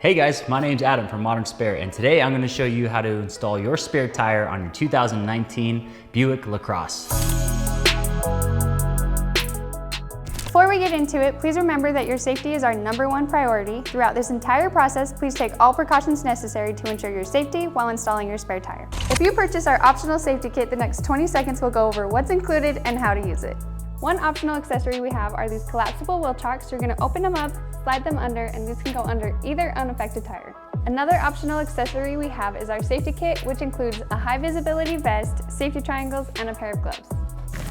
Hey guys, my name's Adam from Modern Spare, and today I'm going to show you how to install your spare tire on your 2019 Buick Lacrosse. Before we get into it, please remember that your safety is our #1 priority. Throughout this entire process, please take all precautions necessary to ensure your safety while installing your spare tire. If you purchase our optional safety kit, the next 20 seconds will go over what's included and how to use it. One optional accessory we have are these collapsible wheel chocks. You're going to open them up, slide them under, and these can go under either unaffected tire. Another optional accessory we have is our safety kit, which includes a high visibility vest, safety triangles, and a pair of gloves.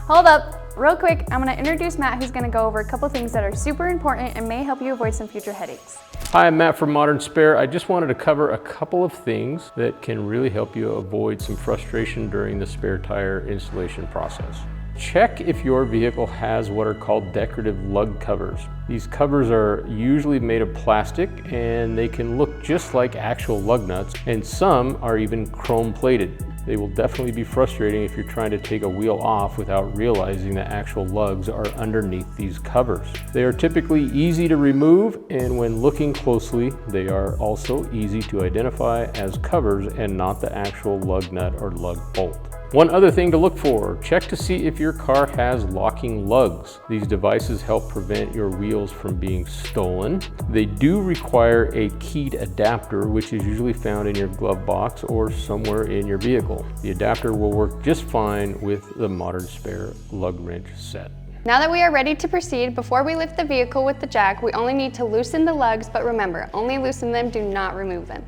Hold up, real quick, I'm going to introduce Matt, who's going to go over a couple things that are super important and may help you avoid some future headaches. Hi, I'm Matt from Modern Spare. I just wanted to cover a couple of things that can really help you avoid some frustration during the spare tire installation process. Check if your vehicle has what are called decorative lug covers. These covers are usually made of plastic and they can look just like actual lug nuts, and some are even chrome plated. They will definitely be frustrating if you're trying to take a wheel off without realizing that actual lugs are underneath these covers. They are typically easy to remove, and when looking closely, they are also easy to identify as covers and not the actual lug nut or lug bolt. One other thing to look for, check to see if your car has locking lugs. These devices help prevent your wheels from being stolen. They do require a keyed adapter, which is usually found in your glove box or somewhere in your vehicle. The adapter will work just fine with the Modern Spare lug wrench set. Now that we are ready to proceed, before we lift the vehicle with the jack, we only need to loosen the lugs, but remember, only loosen them, do not remove them.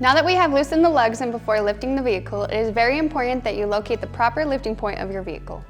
Now that we have loosened the lugs and before lifting the vehicle, it is very important that you locate the proper lifting point of your vehicle.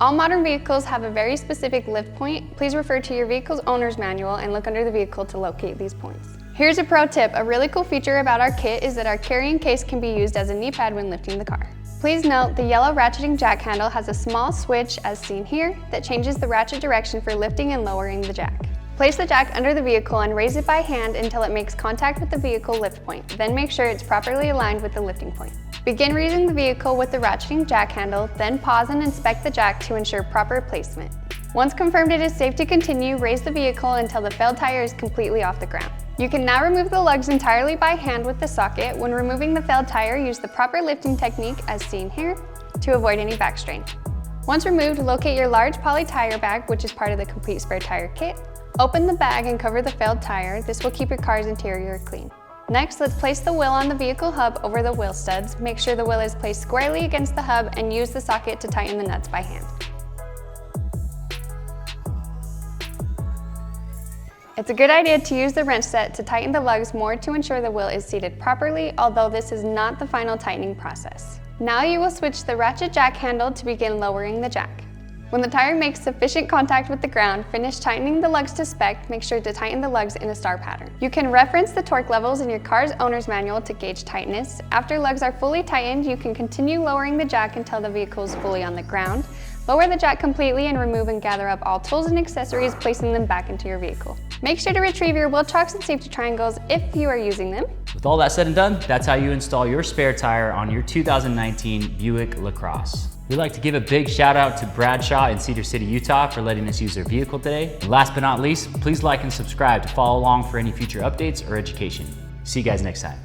All modern vehicles have a very specific lift point. Please refer to your vehicle's owner's manual and look under the vehicle to locate these points. Here's a pro tip. A really cool feature about our kit is that our carrying case can be used as a knee pad when lifting the car. Please note the yellow ratcheting jack handle has a small switch, as seen here, that changes the ratchet direction for lifting and lowering the jack. Place the jack under the vehicle and raise it by hand until it makes contact with the vehicle lift point. Then make sure it's properly aligned with the lifting point. Begin raising the vehicle with the ratcheting jack handle, then pause and inspect the jack to ensure proper placement. Once confirmed it is safe to continue, raise the vehicle until the failed tire is completely off the ground. You can now remove the lugs entirely by hand with the socket. When removing the failed tire, use the proper lifting technique, as seen here, to avoid any back strain. Once removed, locate your large poly tire bag, which is part of the complete spare tire kit. Open the bag and cover the failed tire. This will keep your car's interior clean. Next, let's place the wheel on the vehicle hub over the wheel studs. Make sure the wheel is placed squarely against the hub and use the socket to tighten the nuts by hand. It's a good idea to use the wrench set to tighten the lugs more to ensure the wheel is seated properly, although this is not the final tightening process. Now you will switch the ratchet jack handle to begin lowering the jack. When the tire makes sufficient contact with the ground, finish tightening the lugs to spec. Make sure to tighten the lugs in a star pattern. You can reference the torque levels in your car's owner's manual to gauge tightness. After lugs are fully tightened, you can continue lowering the jack until the vehicle is fully on the ground. Lower the jack completely and remove and gather up all tools and accessories, placing them back into your vehicle. Make sure to retrieve your wheel chocks and safety triangles if you are using them. With all that said and done, that's how you install your spare tire on your 2019 Buick Lacrosse. We'd like to give a big shout out to Bradshaw in Cedar City, Utah for letting us use their vehicle today. And last but not least, please like and subscribe to follow along for any future updates or education. See you guys next time.